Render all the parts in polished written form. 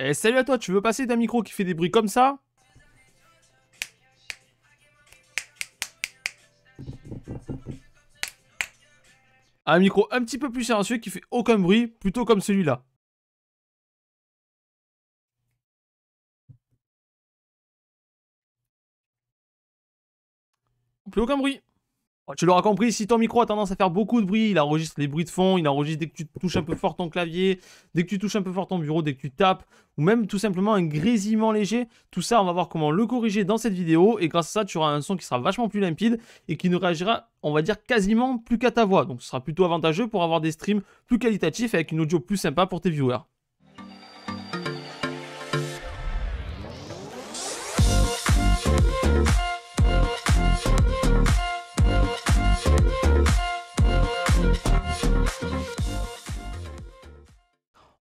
Eh, salut à toi, tu veux passer d'un micro qui fait des bruits comme ça à un micro un petit peu plus silencieux qui fait aucun bruit, plutôt comme celui-là? Plus aucun bruit. Oh, tu l'auras compris, si ton micro a tendance à faire beaucoup de bruit, il enregistre les bruits de fond, il enregistre dès que tu touches un peu fort ton clavier, dès que tu touches un peu fort ton bureau, dès que tu tapes, ou même tout simplement un grésillement léger, tout ça, on va voir comment le corriger dans cette vidéo, et grâce à ça, tu auras un son qui sera vachement plus limpide, et qui ne réagira, on va dire, quasiment plus qu'à ta voix. Donc ce sera plutôt avantageux pour avoir des streams plus qualitatifs, avec une audio plus sympa pour tes viewers.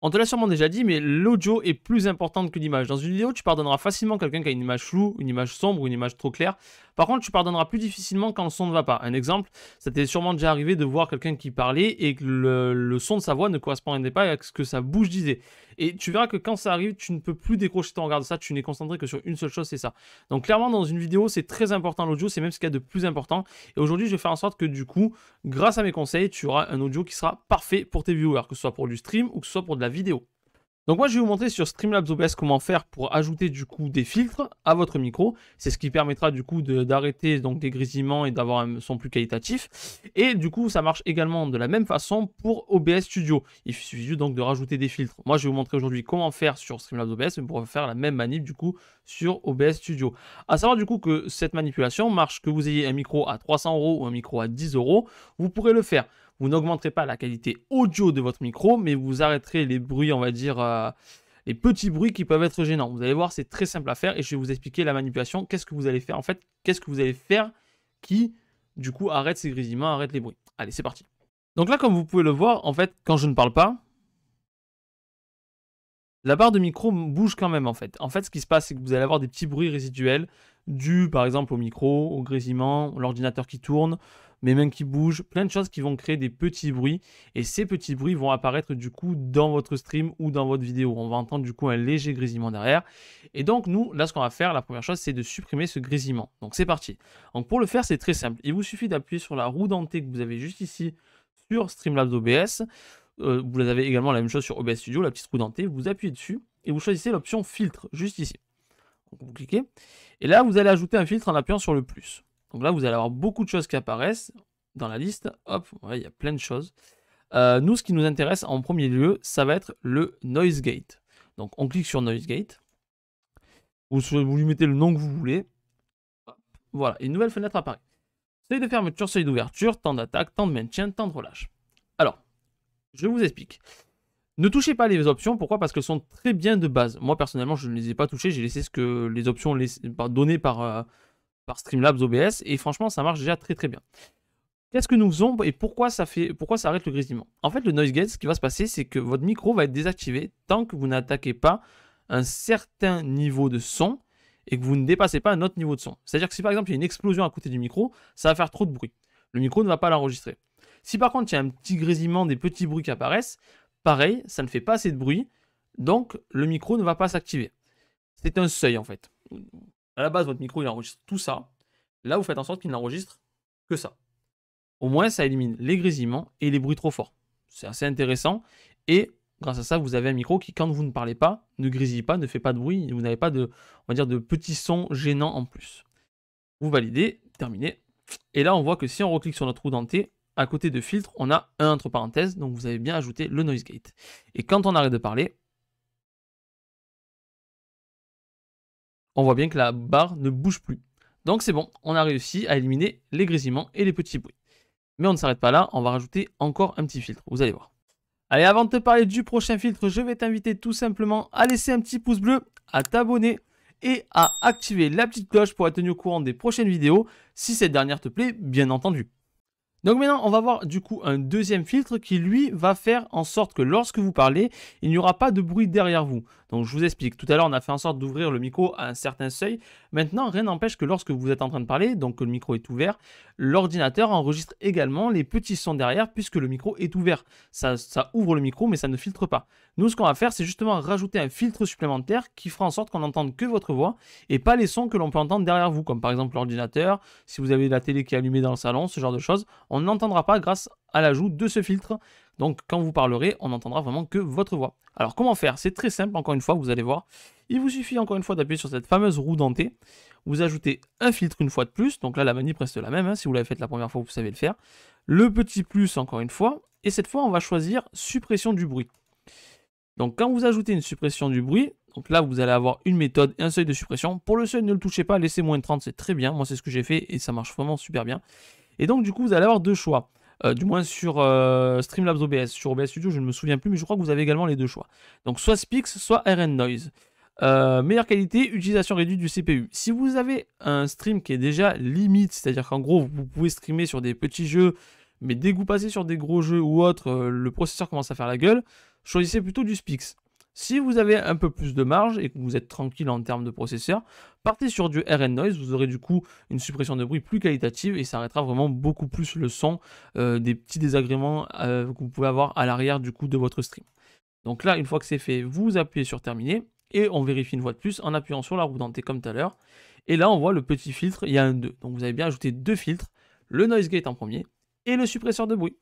On te l'a sûrement déjà dit, mais l'audio est plus importante que l'image. Dans une vidéo, tu pardonneras facilement quelqu'un qui a une image floue, une image sombre ou une image trop claire. Par contre, tu pardonneras plus difficilement quand le son ne va pas. Un exemple, ça t'est sûrement déjà arrivé de voir quelqu'un qui parlait et que le son de sa voix ne correspondait pas à ce que sa bouche disait. Et tu verras que quand ça arrive, tu ne peux plus décrocher ton regard de ça, tu n'es concentré que sur une seule chose, c'est ça. Donc clairement, dans une vidéo, c'est très important l'audio, c'est même ce qu'il y a de plus important. Et aujourd'hui, je vais faire en sorte que du coup, grâce à mes conseils, tu auras un audio qui sera parfait pour tes viewers, que ce soit pour du stream ou que ce soit pour de la vidéo. Donc moi je vais vous montrer sur Streamlabs OBS comment faire pour ajouter du coup des filtres à votre micro. C'est ce qui permettra du coup d'arrêter donc des grésillements et d'avoir un son plus qualitatif. Et du coup ça marche également de la même façon pour OBS Studio. Il suffit juste donc de rajouter des filtres. Moi je vais vous montrer aujourd'hui comment faire sur Streamlabs OBS, mais pour faire la même manip du coup sur OBS Studio. A savoir du coup que cette manipulation marche que vous ayez un micro à 300 € ou un micro à 10 €, vous pourrez le faire. Vous n'augmenterez pas la qualité audio de votre micro, mais vous arrêterez les bruits, on va dire, les petits bruits qui peuvent être gênants. Vous allez voir, c'est très simple à faire et je vais vous expliquer la manipulation. Qu'est-ce que vous allez faire en fait? Qu'est-ce que vous allez faire qui, du coup, arrête ces grésillements, arrête les bruits? Allez, c'est parti. Donc là, comme vous pouvez le voir, en fait, quand je ne parle pas, la barre de micro bouge quand même en fait. En fait, ce qui se passe, c'est que vous allez avoir des petits bruits résiduels dus par exemple au micro, au grésillement, l'ordinateur qui tourne, mes mains qui bougent, plein de choses qui vont créer des petits bruits. Et ces petits bruits vont apparaître du coup dans votre stream ou dans votre vidéo. On va entendre du coup un léger grésillement derrière. Et donc nous, là ce qu'on va faire, la première chose, c'est de supprimer ce grésillement. Donc c'est parti. Donc pour le faire, c'est très simple. Il vous suffit d'appuyer sur la roue dentée que vous avez juste ici sur Streamlabs OBS. Vous avez également la même chose sur OBS Studio, la petite roue dentée, vous appuyez dessus et vous choisissez l'option filtre, juste ici. Donc vous cliquez, et là vous allez ajouter un filtre en appuyant sur le plus. Donc là vous allez avoir beaucoup de choses qui apparaissent dans la liste, hop, ouais, il y a plein de choses. Nous, ce qui nous intéresse en premier lieu, ça va être le Noise Gate. Donc on clique sur Noise Gate, vous lui mettez le nom que vous voulez, hop, voilà, une nouvelle fenêtre apparaît. Seuil de fermeture, seuil d'ouverture, temps d'attaque, temps de maintien, temps de relâche. Alors, je vous explique. Ne touchez pas les options, pourquoi? Parce qu'elles sont très bien de base. Moi, personnellement, je ne les ai pas touchées, j'ai laissé les options données par Streamlabs OBS, et franchement, ça marche déjà très très bien. Qu'est-ce que nous faisons et pourquoi ça arrête le grésillement? En fait, le noise gate, ce qui va se passer, c'est que votre micro va être désactivé tant que vous n'attaquez pas un certain niveau de son et que vous ne dépassez pas un autre niveau de son. C'est-à-dire que si par exemple il y a une explosion à côté du micro, ça va faire trop de bruit. Le micro ne va pas l'enregistrer. Si par contre il y a un petit grésillement, des petits bruits qui apparaissent, pareil, ça ne fait pas assez de bruit, donc le micro ne va pas s'activer. C'est un seuil en fait. À la base, votre micro il enregistre tout ça. Là, vous faites en sorte qu'il n'enregistre que ça. Au moins, ça élimine les grésillements et les bruits trop forts. C'est assez intéressant. Et grâce à ça, vous avez un micro qui, quand vous ne parlez pas, ne grésille pas, ne fait pas de bruit. Et vous n'avez pas de, on va dire, de petits sons gênants en plus. Vous validez, terminé. Et là, on voit que si on reclique sur notre roue dentée, à côté de filtre, on a un entre parenthèses. Donc, vous avez bien ajouté le noise gate. Et quand on arrête de parler, on voit bien que la barre ne bouge plus. Donc, c'est bon. On a réussi à éliminer les grésillements et les petits bruits. Mais on ne s'arrête pas là, on va rajouter encore un petit filtre, vous allez voir. Allez, avant de te parler du prochain filtre, je vais t'inviter tout simplement à laisser un petit pouce bleu, à t'abonner et à activer la petite cloche pour être tenu au courant des prochaines vidéos, si cette dernière te plaît, bien entendu. Donc maintenant, on va voir du coup un deuxième filtre qui lui va faire en sorte que lorsque vous parlez, il n'y aura pas de bruit derrière vous. Donc je vous explique, tout à l'heure on a fait en sorte d'ouvrir le micro à un certain seuil. Maintenant, rien n'empêche que lorsque vous êtes en train de parler, donc que le micro est ouvert, l'ordinateur enregistre également les petits sons derrière puisque le micro est ouvert. Ça ouvre le micro mais ça ne filtre pas. Nous, ce qu'on va faire, c'est justement rajouter un filtre supplémentaire qui fera en sorte qu'on n'entende que votre voix et pas les sons que l'on peut entendre derrière vous, comme par exemple l'ordinateur, si vous avez la télé qui est allumée dans le salon, ce genre de choses. On n'entendra pas grâce à l'ajout de ce filtre. Donc quand vous parlerez, on n'entendra vraiment que votre voix. Alors comment faire? C'est très simple, encore une fois, vous allez voir. Il vous suffit encore une fois d'appuyer sur cette fameuse roue dentée. Vous ajoutez un filtre une fois de plus. Donc là, la manip reste la même. Si vous l'avez fait la première fois, vous savez le faire. Le petit plus encore une fois. Et cette fois, on va choisir suppression du bruit. Donc quand vous ajoutez une suppression du bruit, donc là vous allez avoir une méthode et un seuil de suppression. Pour le seuil, ne le touchez pas, laissez moins de 30, c'est très bien. Moi c'est ce que j'ai fait et ça marche vraiment super bien. Et donc du coup vous allez avoir deux choix. Du moins sur Streamlabs OBS. Sur OBS Studio je ne me souviens plus, mais je crois que vous avez également les deux choix. Donc soit Speaks, soit RN Noise. Meilleure qualité, utilisation réduite du CPU. Si vous avez un stream qui est déjà limite, c'est-à-dire qu'en gros vous pouvez streamer sur des petits jeux, mais dès que vous passez sur des gros jeux ou autres, le processeur commence à faire la gueule, choisissez plutôt du Speaks. Si vous avez un peu plus de marge et que vous êtes tranquille en termes de processeur, partez sur du RN Noise, vous aurez du coup une suppression de bruit plus qualitative et ça arrêtera vraiment beaucoup plus le son des petits désagréments que vous pouvez avoir à l'arrière du coup de votre stream. Donc là, une fois que c'est fait, vous appuyez sur terminer et on vérifie une fois de plus en appuyant sur la roue dentée comme tout à l'heure. Et là, on voit le petit filtre, il y a un 2. Donc vous avez bien ajouté deux filtres, le noise gate en premier et le suppresseur de bruit.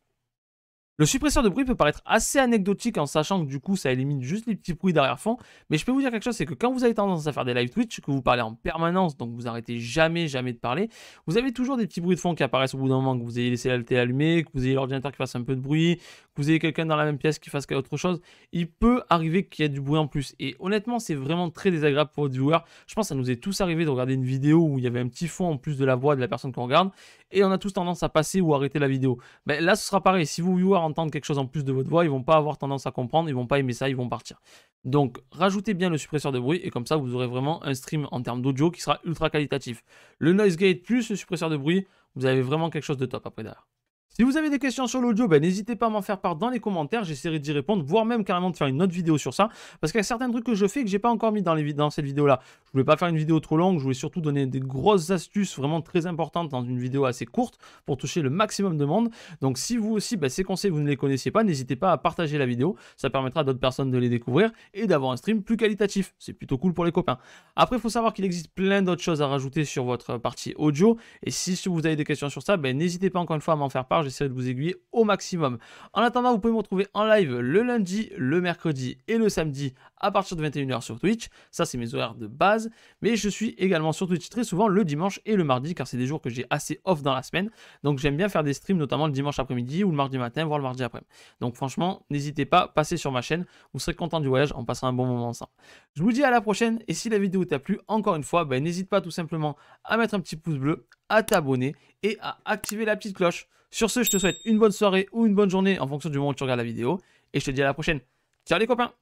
Le suppresseur de bruit peut paraître assez anecdotique en sachant que du coup ça élimine juste les petits bruits d'arrière-fond, mais je peux vous dire quelque chose, c'est que quand vous avez tendance à faire des live Twitch, que vous parlez en permanence, donc vous arrêtez jamais de parler, vous avez toujours des petits bruits de fond qui apparaissent au bout d'un moment, que vous ayez laissé la télé allumée, que vous ayez l'ordinateur qui fasse un peu de bruit, que vous ayez quelqu'un dans la même pièce qui fasse autre chose, il peut arriver qu'il y ait du bruit en plus. Et honnêtement, c'est vraiment très désagréable pour votre viewer. Je pense que ça nous est tous arrivé de regarder une vidéo où il y avait un petit fond en plus de la voix de la personne qu'on regarde, et on a tous tendance à passer ou arrêter la vidéo. Ben, là, ce sera pareil, si vos viewers entendent quelque chose en plus de votre voix, ils vont pas avoir tendance à comprendre, ils vont pas aimer ça, ils vont partir. Donc rajoutez bien le suppresseur de bruit et comme ça vous aurez vraiment un stream en termes d'audio qui sera ultra qualitatif. Le noise gate plus le suppresseur de bruit, vous avez vraiment quelque chose de top après derrière. Si vous avez des questions sur l'audio, ben, n'hésitez pas à m'en faire part dans les commentaires, j'essaierai d'y répondre, voire même carrément de faire une autre vidéo sur ça, parce qu'il y a certains trucs que je fais que j'ai pas encore mis dans cette vidéo-là. Je voulais pas faire une vidéo trop longue, je voulais surtout donner des grosses astuces vraiment très importantes dans une vidéo assez courte pour toucher le maximum de monde. Donc si vous aussi, ben, ces conseils vous ne les connaissiez pas, n'hésitez pas à partager la vidéo, ça permettra à d'autres personnes de les découvrir et d'avoir un stream plus qualitatif. C'est plutôt cool pour les copains. Après, il faut savoir qu'il existe plein d'autres choses à rajouter sur votre partie audio, et si vous avez des questions sur ça, ben, n'hésitez pas encore une fois à m'en faire part. J'essaierai de vous aiguiller au maximum. En attendant, vous pouvez me retrouver en live le lundi, le mercredi et le samedi à partir de 21 h sur Twitch. Ça, c'est mes horaires de base. Mais je suis également sur Twitch très souvent le dimanche et le mardi, car c'est des jours que j'ai assez off dans la semaine. Donc j'aime bien faire des streams, notamment le dimanche après-midi ou le mardi matin, voire le mardi après. Donc franchement, n'hésitez pas, passez sur ma chaîne. Vous serez content du voyage, on passera un bon moment ensemble. Je vous dis à la prochaine. Et si la vidéo t'a plu, encore une fois, ben, n'hésite pas tout simplement à mettre un petit pouce bleu, à t'abonner et à activer la petite cloche. Sur ce, je te souhaite une bonne soirée ou une bonne journée en fonction du moment où tu regardes la vidéo. Et je te dis à la prochaine. Ciao les copains!